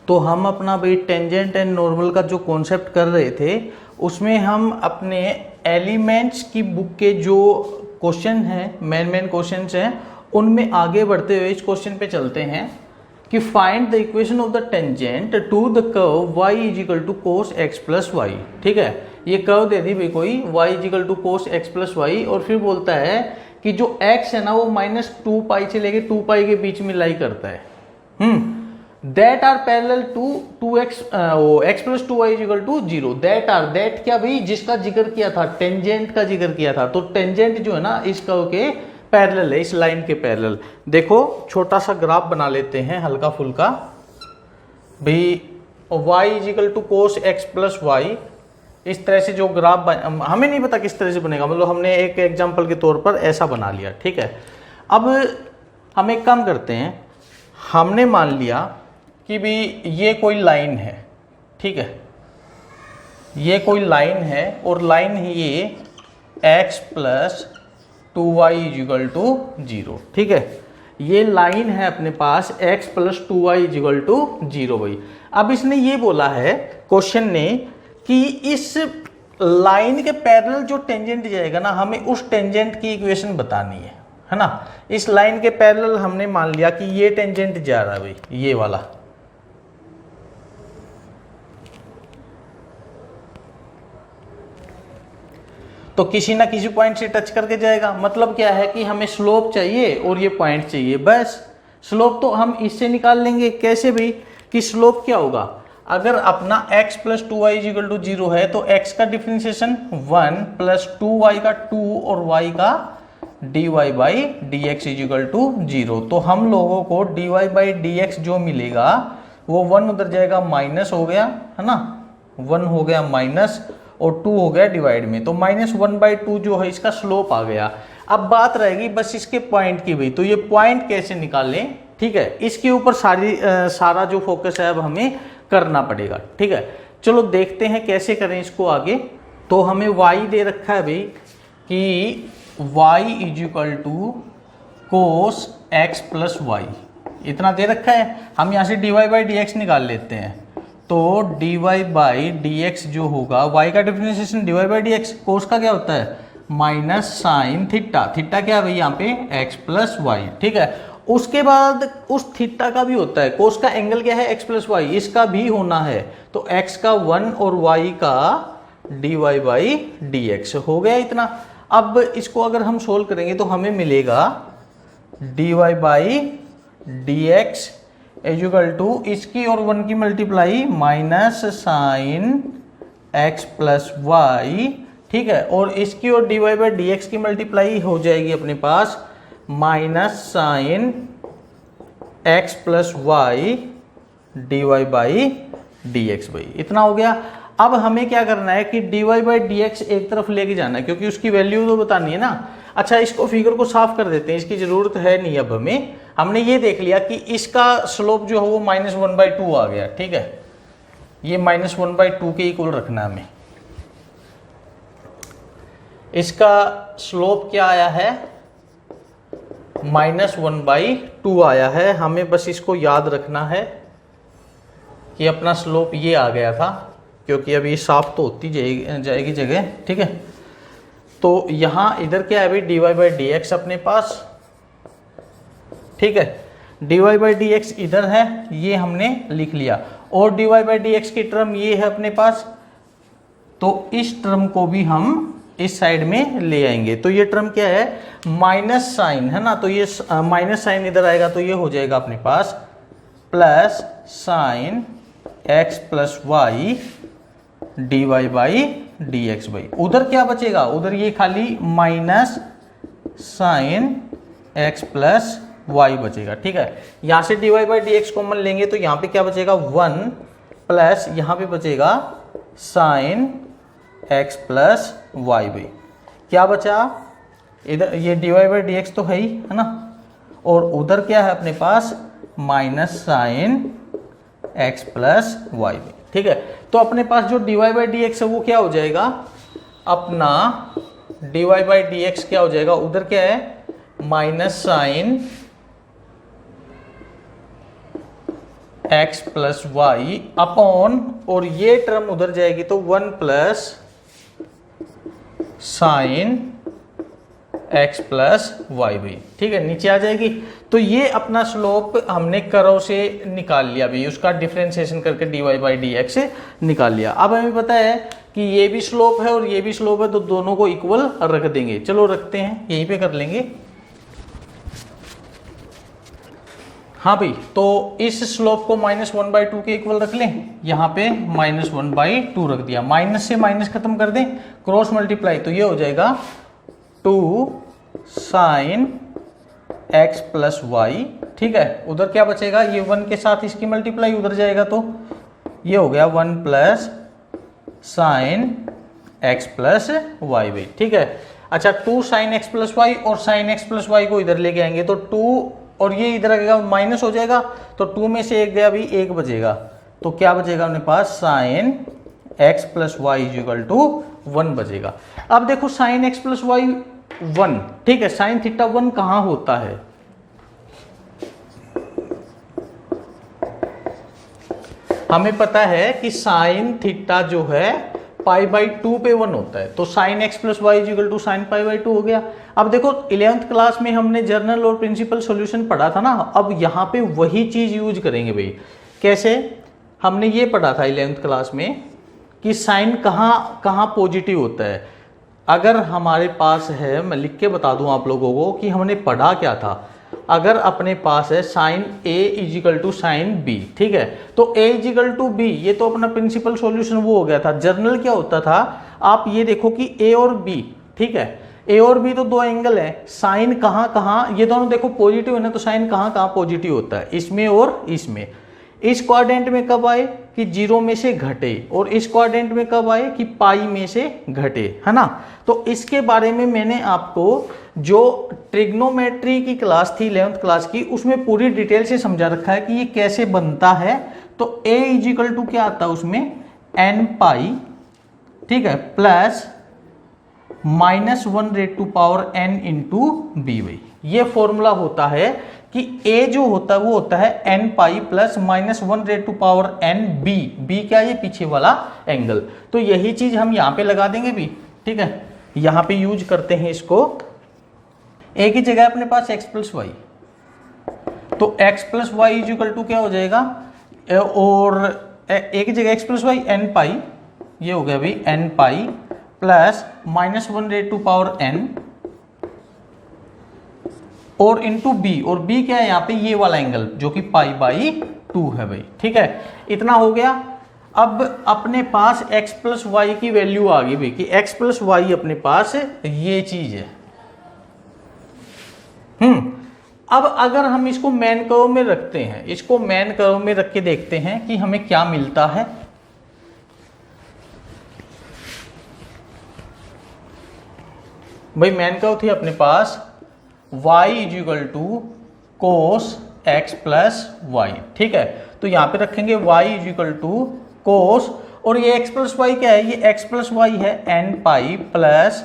तो हम अपना भाई टेंजेंट एंड नॉर्मल का जो कॉन्सेप्ट कर रहे थे उसमें हम अपने एलिमेंट्स की बुक के जो क्वेश्चन हैं, मेन क्वेश्चंस हैं, उनमें आगे बढ़ते हुए इस क्वेश्चन पे चलते हैं कि find the equation of the tangent to the curve y is equal to cos x plus y. ठीक है, ये कर्व दे दी भाई कोई y is equal to cos x plus y, और फिर बोलता है कि जो x है ना वो -2 पाई से लेके 2 पाई के बीच में लाई करता है। That are parallel to 2x x plus 2y is equal to 0। That क्या भाई, जिसका जिक्र किया था, टेंजेंट का जिक्र किया था। तो टेंजेंट जो है ना इस कर्व के पैरेलल है, इस लाइन के पैरेलल। देखो छोटा सा ग्राफ बना लेते हैं हल्का फुल्का भाई, y is equal to cos x plus y. इस तरह से जो ग्राफ हमें नहीं पता किस तरह से बनेगा, मतलब हमने एक एग्जांपल के तौर पर ऐसा बना लिया। ठीक है, अब हम एक काम करते हैं, हमने मान लिया कि भी ये कोई लाइन है। ठीक है, ये कोई लाइन है और लाइन है ये x plus 2y is equal to 0। ठीक है, ये लाइन है अपने पास x plus 2y is equal to 0 भाई। अब इसने ये बोला है क्वेश्चन ने कि इस लाइन के पैरेलल जो टेंजेंट जाएगा ना, हमें उस टेंजेंट की इक्वेशन बतानी है ना। इस लाइन के पैरेलल हमने मान लिया कि ये टेंजेंट जा रहा है भाई, ये वाला। तो किसी ना किसी पॉइंट से टच करके जाएगा। मतलब क्या है कि हमें स्लोप चाहिए और ये पॉइंट चाहिए, बस। स्लोप तो हम इससे निकाल लेंगे। कैसे भाई, कि स्लोप क्या होगा, अगर अपना x plus 2y is equal to 0 है तो x का डिफरेंशिएशन 1 प्लस 2y का 2 और y का dy by d x is equal to 0। तो हम लोगों को dy बाई डी एक्स जो मिलेगा वो 1 उधर जाएगा, माइनस हो गया, है ना, 1 हो गया माइनस और 2 हो गया डिवाइड में, तो -1/2 जो है इसका स्लोप आ गया। अब बात रहेगी बस इसके पॉइंट की भाई, तो ये पॉइंट कैसे निकालें। ठीक है, इसके ऊपर सारा जो फोकस है अब हमें करना पड़ेगा। ठीक है, चलो देखते हैं कैसे करें इसको आगे। तो हमें y दे रखा है भाई कि y is equal to cos x plus y, इतना दे रखा है। हम यहाँ से dy बाई डी एक्स निकाल लेते हैं। तो dy बाई डी एक्स जो होगा, y का differentiation dy by d x, cos का क्या होता है माइनस साइन थीटा। थीटा क्या है भाई यहाँ पे x प्लस वाई। ठीक है, उसके बाद उस थीटा का भी होता है, कोस का एंगल क्या है x प्लस वाई, इसका भी होना है। तो x का 1 और y का dy बाई डी एक्स हो गया इतना। अब इसको अगर हम सोल्व करेंगे तो हमें मिलेगा dy by d x is equal to इसकी और 1 की multiply minus sine x plus y. ठीक है, और इसकी और dy बाई डी एक्स की मल्टीप्लाई हो जाएगी अपने पास minus sine x plus y d y by d x भाई, इतना हो गया। अब हमें क्या करना है कि dy बाई डी एक्स एक तरफ लेके जाना है, क्योंकि उसकी वैल्यू तो बतानी है ना। अच्छा, इसको फिगर को साफ कर देते हैं, इसकी जरूरत है नहीं अब हमें। हमने ये देख लिया कि इसका स्लोप जो है वो -1/2 आ गया। ठीक है, ये -1/2 के इक्वल रखना है हमें। इसका स्लोप क्या आया है -1/2 आया है। हमें बस इसको याद रखना है कि अपना स्लोप ये आ गया था, क्योंकि अभी साफ तो होती जाएगी जगह। ठीक है, तो यहाँ इधर क्या है भाई dy बाई डी एक्स अपने पास। ठीक है, dy बाई डी एक्स इधर है, ये हमने लिख लिया, और dy बाई डी एक्स की टर्म ये है अपने पास। तो इस टर्म को भी हम इस साइड में ले आएंगे। तो ये टर्म क्या है माइनस साइन, है ना, तो ये माइनस साइन इधर आएगा, तो ये हो जाएगा अपने पास plus sine x plus y d y by d x by. उधर क्या बचेगा, उधर ये खाली minus sine x plus y बचेगा। ठीक है, यहाँ से d y by d x common लेंगे तो यहाँ पे क्या बचेगा 1 प्लस यहाँ पे बचेगा sine x plus y by. क्या बचा इधर, ये d y by d x तो है ही, है ना, और उधर क्या है अपने पास minus sine x plus y by. ठीक है, तो अपने पास जो d y by d x है वो क्या हो जाएगा, अपना d y by d x क्या हो जाएगा, उधर क्या है minus sine x plus y upon, और ये टर्म उधर जाएगी तो 1 plus sine x plus y भाई, ठीक है, नीचे आ जाएगी। तो ये अपना स्लोप हमने कर्व से निकाल लिया भाई, उसका डिफरेंशिएशन करके dy बाई डी एक्स से निकाल लिया। अब हमें पता है कि ये भी स्लोप है और ये भी स्लोप है, तो दोनों को इक्वल रख देंगे। चलो रखते हैं, यहीं पे कर लेंगे। हाँ भाई, तो इस स्लोप को -1/2 के इक्वल रख लें, यहाँ पे -1/2 रख दिया। माइनस से माइनस खत्म कर दें, क्रॉस मल्टीप्लाई, तो ये हो जाएगा 2 साइन एक्स प्लस वाई, ठीक है। उधर क्या बचेगा, ये 1 के साथ इसकी मल्टीप्लाई उधर जाएगा, तो ये हो गया 1 plus sine x plus y भाई, ठीक है। अच्छा, 2 साइन एक्स प्लस वाई और साइन एक्स प्लस वाई को इधर लेके आएंगे, तो 2 और ये इधर आएगा माइनस हो जाएगा, तो 2 में से 1 गया भी 1 बचेगा, तो क्या बचेगा अपने पास, sine x plus y equal to 1 बचेगा। अब देखो साइन एक्स प्लस वाई 1, ठीक है, साइन थीटा 1 कहां होता है, हमें पता है कि साइन थीटा जो है π/2 पे 1 होता है, तो sine x plus y equal to sine π/2 हो गया। अब देखो 11th क्लास में हमने जर्नल और प्रिंसिपल सॉल्यूशन पढ़ा था ना, अब यहाँ पे वही चीज यूज करेंगे भाई। कैसे, हमने ये पढ़ा था 11th क्लास में कि साइन कहाँ कहाँ पॉजिटिव होता है। अगर हमारे पास है, मैं लिख के बता दूं आप लोगों को कि हमने पढ़ा क्या था। अगर अपने पास है sine a is equal to sine b, ठीक है, तो a इजिकल टू b, ये तो अपना प्रिंसिपल सॉल्यूशन वो हो गया था। जर्नल क्या होता था, आप ये देखो कि a और b, ठीक है, a और b तो दो एंगल है, साइन कहाँ कहाँ, ये दोनों देखो पॉजिटिव है ना, तो साइन कहाँ कहाँ पॉजिटिव होता है, इसमें और इसमें। इस क्वाड्रेंट में कब आए कि 0 में से घटे, और इस क्वाड्रेंट में कब आए कि पाई में से घटे, है ना। तो इसके बारे में मैंने आपको जो ट्रिग्नोमेट्री की क्लास थी 11th क्लास की, उसमें पूरी डिटेल से समझा रखा है कि ये कैसे बनता है। तो a इजिकल टू क्या आता है उसमें, n पाई, ठीक है, plus -1/n into b y. ये फॉर्मूला होता है कि a जो होता है वो होता है n pi plus -1/n b, b क्या, ये पीछे वाला एंगल। तो यही चीज हम यहाँ पे लगा देंगे भी, ठीक है, यहाँ पे यूज करते हैं इसको। a की जगह अपने पास x प्लस वाई, तो x plus y equal to क्या हो जाएगा, और a की जगह x plus y n pi, ये हो गया भाई n पाई प्लस -1/n और इंटू बी, और बी क्या है यहाँ पे, ये वाला एंगल जो कि π/2 है भाई, ठीक है, इतना हो गया। अब अपने पास x प्लस वाई की वैल्यू आ गई भाई कि x प्लस वाई अपने पास ये चीज है। अब अगर हम इसको मैन कर्व में रखते हैं, इसको मैन कर्व में रख के देखते हैं कि हमें क्या मिलता है। भाई मैन कर्व थी अपने पास y is equal to cos x plus y, ठीक है, तो यहां पे रखेंगे y इजिकल टू कोस, और ये x प्लस वाई क्या है, ये x प्लस वाई है n पाई प्लस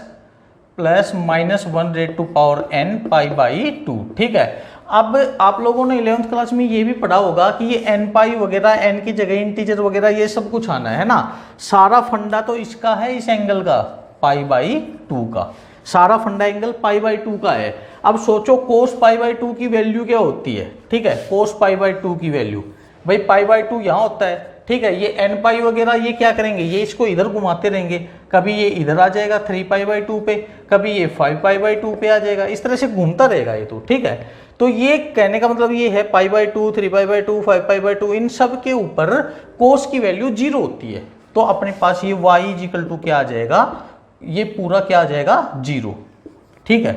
-1/n π/2, ठीक है। अब आप लोगों ने 11th क्लास में ये भी पढ़ा होगा कि ये n पाई वगैरह, n की जगह इंटीजर वगैरह ये सब कुछ आना है ना। सारा फंडा तो इसका है, इस एंगल का π/2 का, सारा फंडा एंगल π/2 का है। अब सोचो कोस π/2 की वैल्यू क्या होती है, ठीक है, कोस π/2 की वैल्यू भाई π/2 यहाँ होता है, ठीक है। ये n पाई वगैरह ये क्या करेंगे, ये इसको इधर घुमाते रहेंगे, कभी ये इधर आ जाएगा 3π/2 पे, कभी ये 5π/2 पे आ जाएगा, इस तरह से घूमता रहेगा ये तो, ठीक है। तो ये कहने का मतलब ये है π/2, 3π/2, 5π/2, इन सब के ऊपर कोस की वैल्यू 0 होती है। तो अपने पास ये y इजिकल टू क्या आ जाएगा, ये पूरा क्या आ जाएगा 0, ठीक है।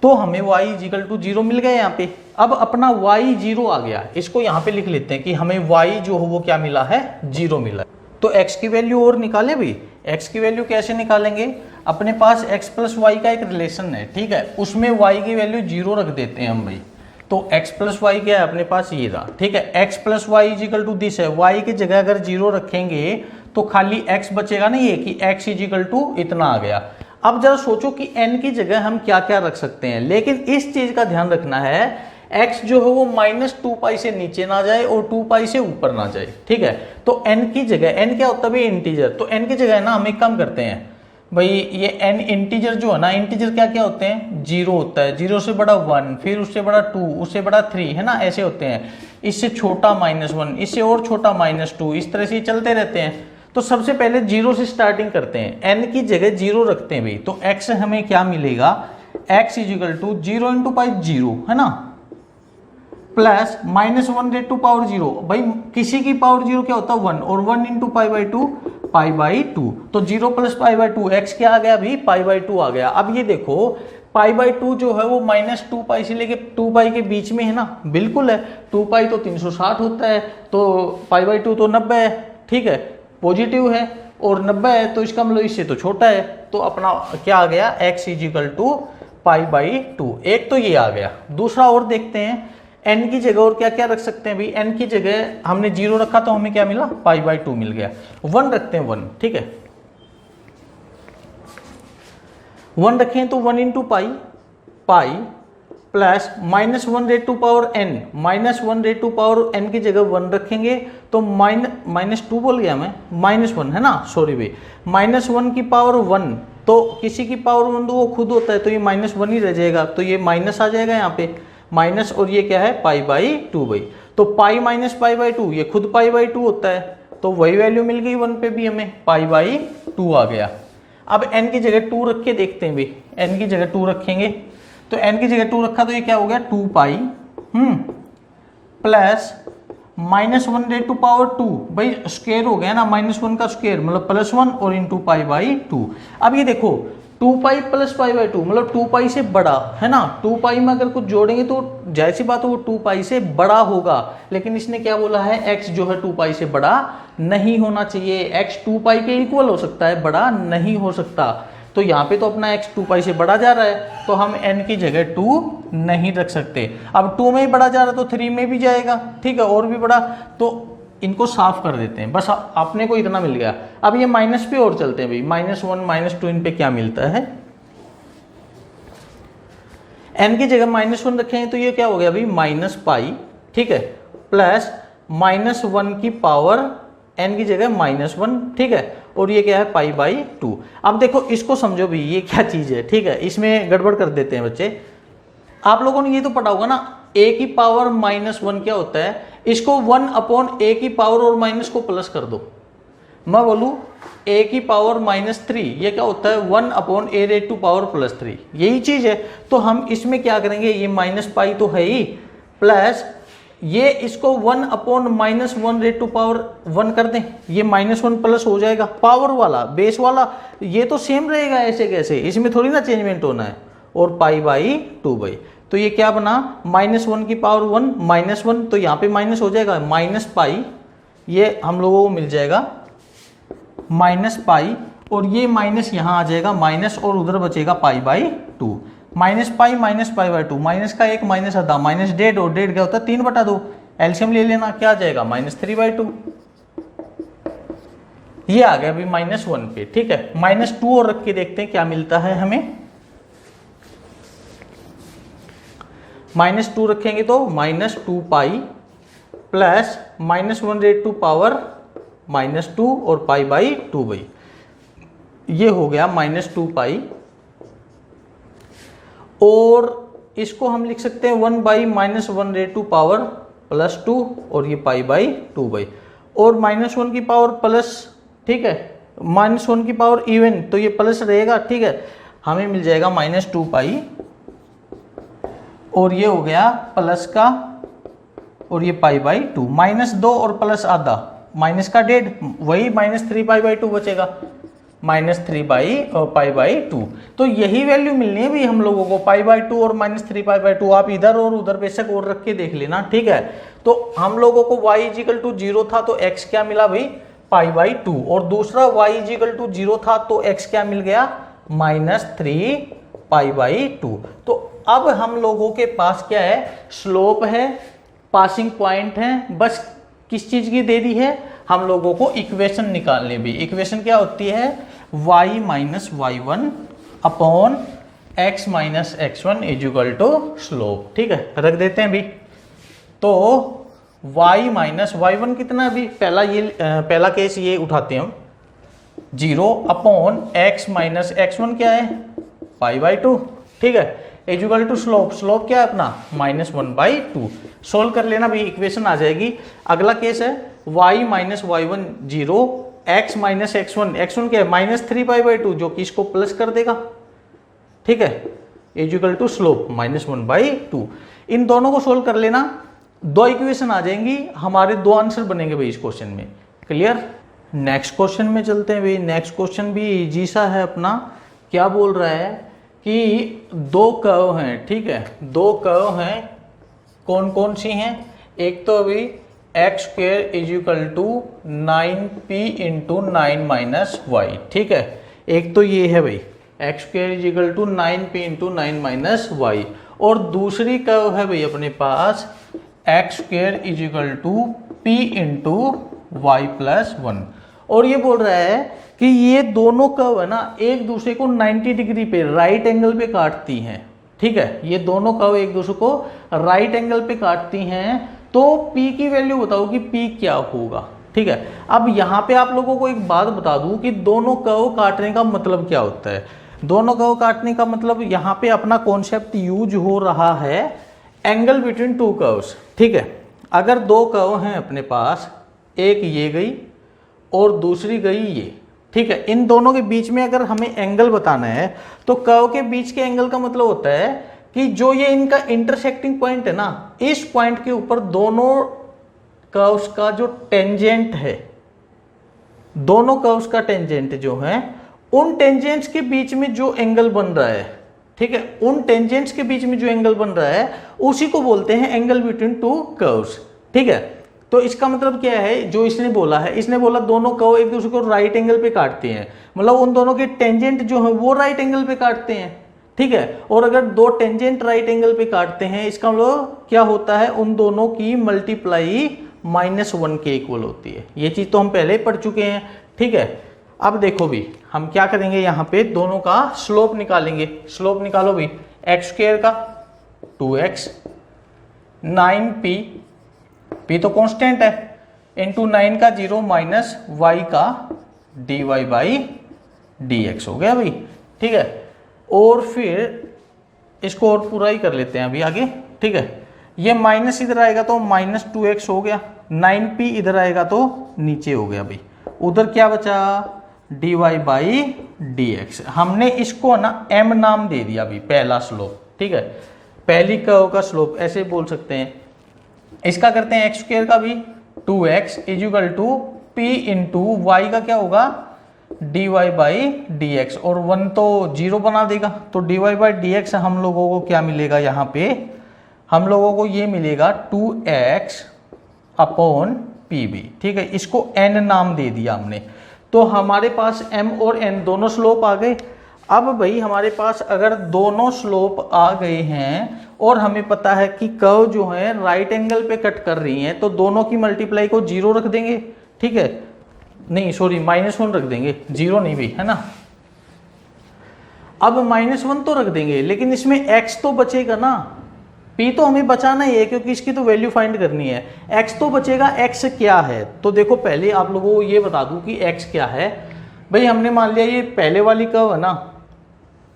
तो हमें y इजिकल टू 0 मिल गया यहाँ पे। अब अपना y 0 आ गया, इसको यहाँ पे लिख लेते हैं कि हमें y जो हो वो क्या मिला है, 0 मिला है। तो x की वैल्यू और निकाले भाई, x की वैल्यू कैसे निकालेंगे, अपने पास x प्लस वाई का एक रिलेशन है, ठीक है, उसमें y की वैल्यू 0 रख देते हैं हम भाई। तो x प्लस वाई क्या है अपने पास, ये रहा, ठीक है। x plus y is equal to this है, y की जगह अगर 0 रखेंगे तो खाली x बचेगा ना, ये कि x इजिकल टू इतना आ गया। अब जरा सोचो कि n की जगह हम क्या क्या रख सकते हैं, लेकिन इस चीज का ध्यान रखना है, x जो है वो -2 से नीचे ना जाए और 2 से ऊपर ना जाए, ठीक है। तो n की जगह, n क्या होता है भाई, इंटीजर, तो n की जगह ना हम एक काम करते हैं भाई, ये n इंटीजर जो है ना, इंटीजर क्या क्या होते हैं, 0 होता है, 0 से बड़ा 1, फिर उससे बड़ा 2, उससे बड़ा 3, है ना, ऐसे होते हैं। इससे छोटा -1, इससे और छोटा -2, इस तरह से चलते रहते हैं। तो सबसे पहले 0 से स्टार्टिंग करते हैं, n की जगह 0 रखते हैं भाई, तो x हमें क्या मिलेगा, x = 0 × पाई 0, है ना, प्लस -1/0, भाई किसी की पावर 0 क्या होता है 1, और 1 × π/2 तो 0 + π/2, x क्या आ गया भाई, π/2 आ गया। अब ये देखो π/2 जो है वो -2π से लेके 2π के बीच में है ना, बिल्कुल है, 2π तो 360 होता है, तो π/2 तो 90 है, ठीक है, पॉजिटिव है, और 90 है तो इसका मतलब इससे तो छोटा है, तो अपना क्या आ गया, x = π/2। एक तो ये आ गया। दूसरा और देखते हैं, n की जगह और क्या क्या रख सकते हैं भाई, n की जगह हमने 0 रखा तो हमें क्या मिला, π/2 मिल गया। 1 रखते हैं, 1, ठीक है, 1 रखें तो 1 × पाई प्लस -1/n, -1/n की जगह 1 रखेंगे तो -2 बोल गया मैं, -1 है ना, सॉरी भाई, -1 की पावर 1, तो किसी की पावर 1 तो वो खुद होता है, तो ये -1 ही रह जाएगा, तो ये माइनस आ जाएगा यहाँ पे, माइनस, और ये क्या है, π/2 भाई, तो पाई -π/2 ये खुद π/2 होता है, तो वही वैल्यू मिल गई 1 पे भी हमें, π/2 आ गया। अब n की जगह 2 रख के देखते हैं भाई, n की जगह 2 रखेंगे, तो n की जगह 2 रखा तो ये क्या हो गया, 2π प्लस -1/2 भाई, स्क्वायर हो गया ना, -1 का स्क्वायर मतलब +1 और × π/2। अब ये देखो 2π + π/2 मतलब 2π से बड़ा, है ना, 2π में अगर कुछ जोड़ेंगे तो जाहिर सी बात है वो 2π से बड़ा होगा, लेकिन इसने क्या बोला है, x जो है 2π से बड़ा नहीं होना चाहिए, x 2π के इक्वल हो सकता है, बड़ा नहीं हो सकता। तो यहाँ पे तो अपना x 2π से बड़ा जा रहा है, तो हम n की जगह 2 नहीं रख सकते। अब 2 में ही बड़ा जा रहा है तो 3 में भी जाएगा, ठीक है, और भी बड़ा, तो इनको साफ कर देते हैं, बस आपने को इतना मिल गया। अब ये माइनस पे और चलते हैं भाई, -1 -2 इन पे क्या मिलता है, n की जगह -1 रखेंगे तो ये क्या हो गया भाई, -π, ठीक है, प्लस -1 की पावर n की जगह -1, ठीक है, और ये क्या है, π/2। अब देखो इसको समझो भी, ये क्या चीज है, ठीक है, इसमें गड़बड़ कर देते हैं बच्चे। आप लोगों ने ये तो पढ़ा होगा ना, a की पावर -1 क्या होता है, इसको 1/a की पावर और माइनस को प्लस कर दो, मैं बोलूं a की पावर -3, ये क्या होता है, 1/a⁻³ यही चीज है। तो हम इसमें क्या करेंगे, ये -π तो है ही, प्लस ये इसको 1/-1 कर दें, ये -1 प्लस हो जाएगा, पावर वाला बेस वाला ये तो सेम रहेगा ऐसे कैसे, इसमें थोड़ी ना चेंजमेंट होना है, और π/2 भाई, तो ये क्या बना, -1 की पावर 1 -1, तो यहाँ पे माइनस हो जाएगा, -π, ये हम लोगों को मिल जाएगा -π, और ये माइनस यहाँ आ जाएगा माइनस, और उधर बचेगा π/2, -π -π/2, माइनस का एक माइनस आधा, -1.5, और 1.5 क्या होता है, 3/2, एलसीएम ले लेना, क्या आ जाएगा, -3/2, ये आ गया अभी -1 पे, ठीक है। -2 और रख के देखते हैं क्या मिलता है हमें, -2 रखेंगे तो -2π प्लस -1/2 और π/2 भाई, ये हो गया -2π, और इसको हम लिख सकते हैं 1/-1/2 और ये π/2 भाई, और -1 की पावर प्लस, ठीक है, -1 की पावर इवन तो ये प्लस रहेगा, ठीक है, हमें मिल जाएगा -2π, और ये हो गया प्लस का, और ये π/2, -2 और प्लस आधा, माइनस का 1.5, वही -3π/2 बचेगा, -3π/2। तो यही वैल्यू मिलनी है भी हम लोगों को, π/2 और -3π/2, आप इधर और उधर बेशक और रख के देख लेना, ठीक है। तो हम लोगों को y = 0 था तो x क्या मिला भाई, π/2, और दूसरा y = 0 था तो x क्या मिल गया, -3π/2। तो अब हम लोगों के पास क्या है, स्लोप है, पासिंग पॉइंट है, बस किस चीज की दे दी है, हम लोगों को इक्वेशन निकालनी भी। इक्वेशन क्या होती है, y - y1 upon x minus x1 is equal to slope. ठीक है, रख देते हैं अभी। तो y माइनस y1 कितना है अभी, पहला केस ये उठाते हैं हम, 0 अपॉन x माइनस x1 क्या है, π/2। ठीक है, इज इक्वल टू स्लोप क्या है अपना, -1/2। सोल्व कर लेना भाई, इक्वेशन आ जाएगी। अगला केस है y minus y1 0, x minus x1 क्या है -3π/2, जो कि इसको प्लस कर देगा। ठीक है, इज इक्वल टू स्लोप -1/2। इन दोनों को सोल्व कर लेना, दो इक्वेशन आ जाएंगी, हमारे दो आंसर बनेंगे भाई इस क्वेश्चन में। क्लियर। नेक्स्ट क्वेश्चन में चलते हैं भाई। नेक्स्ट क्वेश्चन भी इजी सा है अपना। क्या बोल रहा है कि दो कर्व हैं। ठीक है, दो कर्व हैं, कौन कौन सी हैं, एक तो अभी x² is equal to 9p into 9 minus y. ठीक है, एक तो ये है भाई x² is equal to 9p into 9 minus y, और दूसरी कर्व है भाई अपने पास x² is equal to p into y plus 1। और ये बोल रहा है कि ये दोनों कर्व है ना एक दूसरे को 90 डिग्री पे राइट एंगल पे काटती हैं। ठीक है, ये दोनों कर्व एक दूसरे को राइट एंगल पे काटती हैं, तो P की वैल्यू बताओ कि P क्या होगा। ठीक है, अब यहाँ पे आप लोगों को एक बात बता दूं कि दोनों कर्व काटने का मतलब क्या होता है। दोनों कर्व काटने का मतलब यहाँ पे अपना कॉन्सेप्ट यूज हो रहा है एंगल बिटवीन टू कर्व्स। ठीक है, अगर दो कर्व हैं अपने पास, एक ये गई और दूसरी गई ये। ठीक है, इन दोनों के बीच में अगर हमें एंगल बताना है तो कर्व के बीच के एंगल का मतलब होता है कि जो ये इनका इंटरसेक्टिंग पॉइंट है ना, इस पॉइंट के ऊपर दोनों कर्व्स का जो टेंजेंट है, दोनों कर्व्स का टेंजेंट जो है, उन टेंजेंट्स के बीच में जो एंगल बन रहा है, ठीक है, उन टेंजेंट्स के बीच में जो एंगल बन रहा है उसी को बोलते हैं एंगल बिटवीन टू कर्व्स। ठीक है, तो इसका मतलब क्या है, जो इसने बोला है, इसने बोला दोनों कर्व एक दूसरे को राइट एंगल पे काटते हैं, मतलब उन दोनों के टेंजेंट जो है वो राइट एंगल पे काटते हैं। ठीक है, और अगर दो टेंजेंट राइट एंगल पे काटते हैं, इसका मतलब क्या होता है, उन दोनों की मल्टीप्लाई -1 के इक्वल होती है। ये चीज तो हम पहले ही पढ़ चुके हैं। ठीक है, अब देखो भी हम क्या करेंगे, यहाँ पे दोनों का स्लोप निकालेंगे। स्लोप निकालो भी, x² का 2x, 9p, p तो कांस्टेंट है, इंटू 9 का 0 माइनस y का dy/dx हो गया भाई। ठीक है, और फिर इसको और पूरा ही कर लेते हैं अभी आगे। ठीक है, ये माइनस इधर आएगा तो -2x हो गया, 9p इधर आएगा तो नीचे हो गया भाई, उधर क्या बचा, dy/dx। हमने इसको ना m नाम दे दिया अभी, पहला स्लोप। ठीक है, पहली कर्व का स्लोप ऐसे बोल सकते हैं। इसका करते हैं x² का भी 2x is equal to p into y का क्या होगा, dy/dx, और 1 तो 0 बना देगा, तो dy/dx हम लोगों को क्या मिलेगा, यहाँ पे हम लोगों को ये मिलेगा 2x अपॉन pb। ठीक है, इसको n नाम दे दिया हमने, तो हमारे पास m और n दोनों स्लोप आ गए। अब भाई हमारे पास अगर दोनों स्लोप आ गए हैं और हमें पता है कि कर्व जो है राइट एंगल पे कट कर रही हैं, तो दोनों की मल्टीप्लाई को 0 रख देंगे। ठीक है, नहीं सॉरी -1 रख देंगे, 0 नहीं भी, है ना। अब -1 तो रख देंगे, लेकिन इसमें x तो बचेगा ना, p तो हमें बचाना ही है क्योंकि इसकी तो वैल्यू फाइंड करनी है। x तो बचेगा, x क्या है, तो देखो पहले आप लोगों को ये बता दूं कि x क्या है। भाई हमने मान लिया ये पहले वाली कर्व है ना,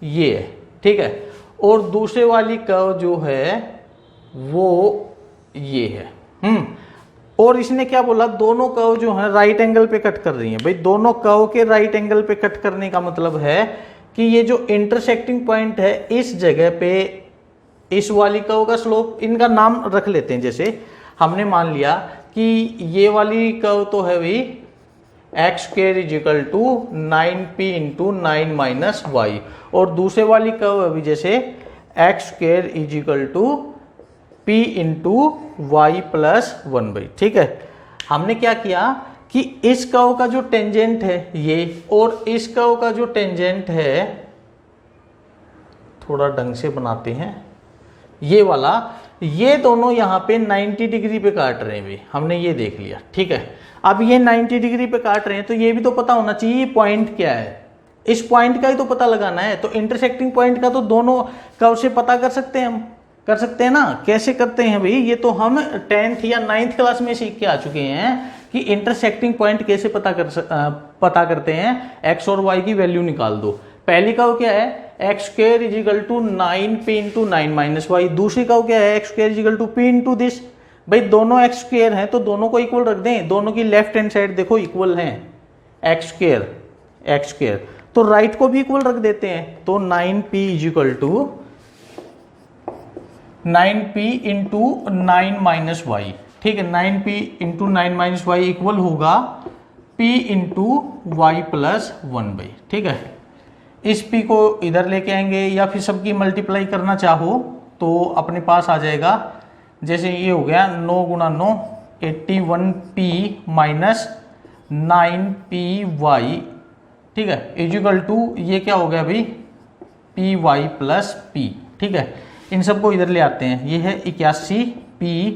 ये है। ठीक है, और दूसरे वाली कर्व जो है वो ये है। और इसने क्या बोला, दोनों कर्व जो है राइट एंगल पे कट कर रही हैं। भाई दोनों कर्व के राइट एंगल पे कट करने का मतलब है कि ये जो इंटरसेक्टिंग पॉइंट है, इस जगह पे इस वाली कर्व का स्लोप, इनका नाम रख लेते हैं। जैसे हमने मान लिया कि ये वाली कर्व तो है भाई x² is equal to 9p into 9 minus y, और दूसरे वाली कर्व अभी जैसे x² is equal to p into y plus 1/। ठीक है, हमने क्या किया कि इस कर्व का जो टेंजेंट है ये, और इस कर्व का जो टेंजेंट है, थोड़ा ढंग से बनाते हैं, ये वाला, ये दोनों यहाँ पे 90 डिग्री पे काट रहे हैं भाई, हमने ये देख लिया। ठीक है, अब ये 90 डिग्री पे काट रहे हैं, तो ये भी तो पता होना चाहिए पॉइंट क्या है। इस पॉइंट का ही तो पता लगाना है, तो इंटरसेक्टिंग पॉइंट का तो दोनों कर्व से पता कर सकते हैं, हम कर सकते हैं ना। कैसे करते हैं भाई, ये तो हम 10th या 9th क्लास में सीख के आ चुके हैं कि इंटरसेक्टिंग पॉइंट कैसे पता करते हैं। एक्स और वाई की वैल्यू निकाल दो। पहली कर्व क्या है, x square is equal to 9p into 9 minus y. दूसरी कर्व क्या है, x square is equal to p into this. भाई दोनों एक्स स्क्वायर हैं तो दोनों को इक्वल रख दें, दोनों की लेफ्ट हैंड साइड देखो इक्वल हैं, एक्स स्क्वायर, तो राइट को भी इक्वल रख देते हैं। तो 9p is equal to 9p into 9 minus y, ठीक है। 9p into 9 minus y equal होगा p इंटू वाई प्लस 1/, ठीक है। इस p को इधर लेके आएंगे या फिर सबकी मल्टीप्लाई करना चाहो तो अपने पास आ जाएगा, जैसे ये हो गया 9 गुणा 9 81p माइनस 9py, ठीक है, इजिकल टू ये क्या हो गया भाई py प्लस p, ठीक है। इन सबको इधर ले आते हैं, ये है 81p,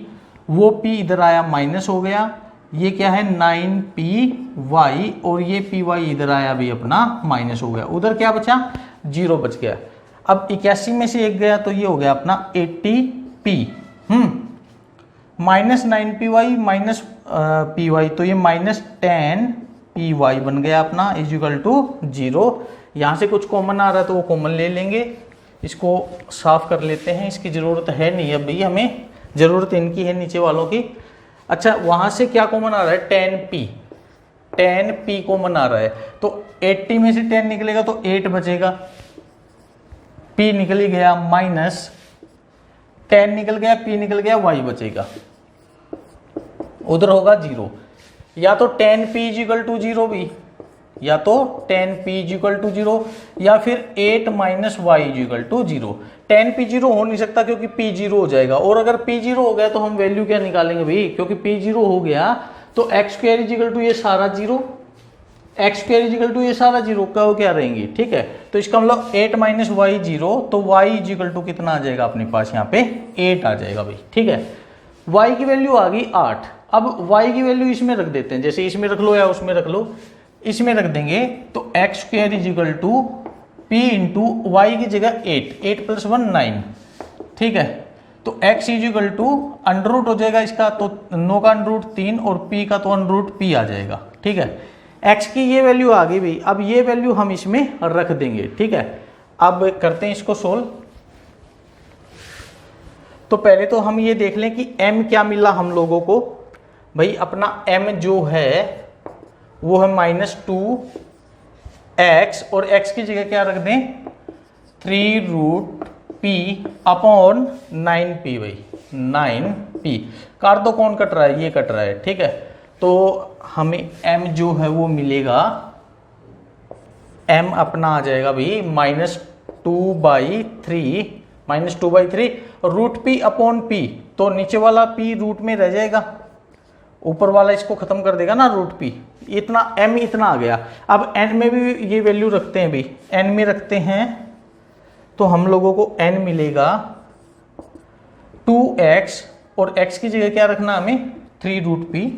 वो p इधर आया माइनस हो गया, ये क्या है 9py और ये py इधर आया भी अपना माइनस हो गया, उधर क्या बचा 0 बच गया। अब 81 में से एक गया तो ये हो गया अपना 80p, minus 9py minus py, तो ये माइनस 10py बन गया अपना इज इक्वल टू 0। यहाँ से कुछ कॉमन आ रहा है तो वो कॉमन ले लेंगे, इसको साफ कर लेते हैं, इसकी ज़रूरत है नहीं अभी हमें, ज़रूरत इनकी है नीचे वालों की। अच्छा वहाँ से क्या कॉमन आ रहा है 10p कॉमन आ रहा है, तो 80 में से 10 निकलेगा तो 8 बचेगा, p निकल ही गया, माइनस 10 निकल गया, p निकल गया, y बचेगा, उधर होगा 0। या तो 10p इजिकल टू 0 भी, या तो 10p इजिकल टू 0 या फिर 8 minus Y is equal to 0। 10p 0 हो नहीं सकता क्योंकि p 0 हो जाएगा, और अगर p 0 हो गया तो हम वैल्यू क्या निकालेंगे भाई, क्योंकि p 0 हो गया तो एक्स स्क्वायर इजिकल टू ये सारा 0, एक्स स्क्वायर इजिकल टू ये सारा 0 का क्या रहेंगी, ठीक है। तो इसका मतलब 8 माइनस वाई 0, तो y इजिकल टू कितना आ जाएगा अपने पास यहाँ पे 8 आ जाएगा भाई, ठीक है। y की वैल्यू आ गई 8। अब y की वैल्यू इसमें रख देते हैं, जैसे इसमें रख लो या उसमें रख लो, इसमें रख देंगे तो x square is equal to p into y की जगह 8 प्लस 1 9, ठीक है। तो x is equal to under root हो जाएगा इसका, तो 9 का अंडर रूट 3 और p का तो अंडर रूट p आ जाएगा, ठीक है। x की ये वैल्यू आ गई भाई, अब ये वैल्यू हम इसमें रख देंगे, ठीक है। अब करते हैं इसको सोल्व। तो पहले तो हम ये देख लें कि m क्या मिला हम लोगों को। भाई अपना m जो है वो है -2x और x की जगह क्या रख दें 3√p अपॉन 9p, भाई 9p। काट दो, कौन कट रहा है, ये कट रहा है, ठीक है। तो हमें m जो है वो मिलेगा, m अपना आ जाएगा भाई -2/3 रूट p अपॉन p, तो नीचे वाला p रूट में रह जाएगा, ऊपर वाला इसको खत्म कर देगा ना रूट p, इतना m इतना आ गया। अब n में भी ये वैल्यू रखते हैं भाई, n में रखते हैं तो हम लोगों को n मिलेगा 2x और x की जगह क्या रखना हमें 3√p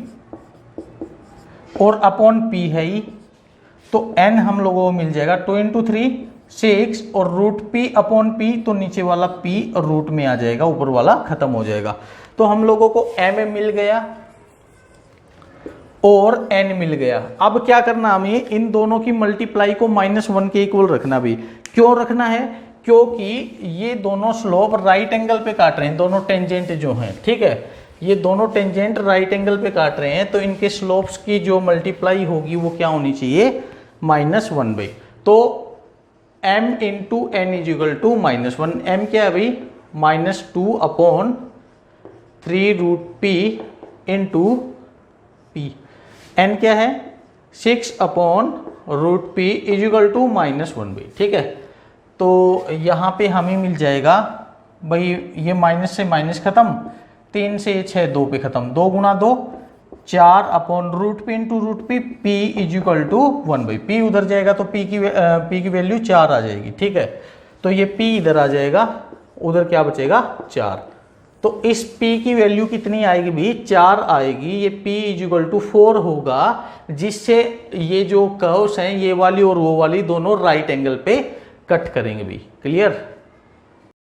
और अपॉन p है ही, तो n हम लोगों को मिल जाएगा 2 इंटू 3 6 और रूट p अपॉन p, तो नीचे वाला p रूट में आ जाएगा, ऊपर वाला खत्म हो जाएगा। तो हम लोगों को m मिल गया और n मिल गया। अब क्या करना, हमें इन दोनों की मल्टीप्लाई को -1 के इक्वल रखना भी। क्यों रखना है, क्योंकि ये दोनों स्लोप राइट एंगल पे काट रहे हैं, दोनों टेंजेंट जो हैं, ठीक है। ये दोनों टेंजेंट राइट एंगल पे काट रहे हैं, तो इनके स्लोप्स की जो मल्टीप्लाई होगी वो क्या होनी चाहिए -1/। तो m into n is equal to -1, m क्या है भाई -2 upon 3√p into p, n क्या है 6 अपॉन √p इजिकल टू -1/, ठीक है। तो यहाँ पे हमें मिल जाएगा भाई, ये माइनस से माइनस खत्म, 3 से 6 2 पे खत्म, 2 गुणा 2 4 upon √p into √p, p is equal to 1/, p उधर जाएगा तो p की वैल्यू 4 आ जाएगी, ठीक है। तो ये p इधर आ जाएगा, उधर क्या बचेगा 4। तो इस p की वैल्यू कितनी आएगी भी 4 आएगी। ये p = 4 होगा, जिससे ये जो कर्व्स हैं ये वाली और वो वाली दोनों राइट एंगल पे कट करेंगे भी। क्लियर।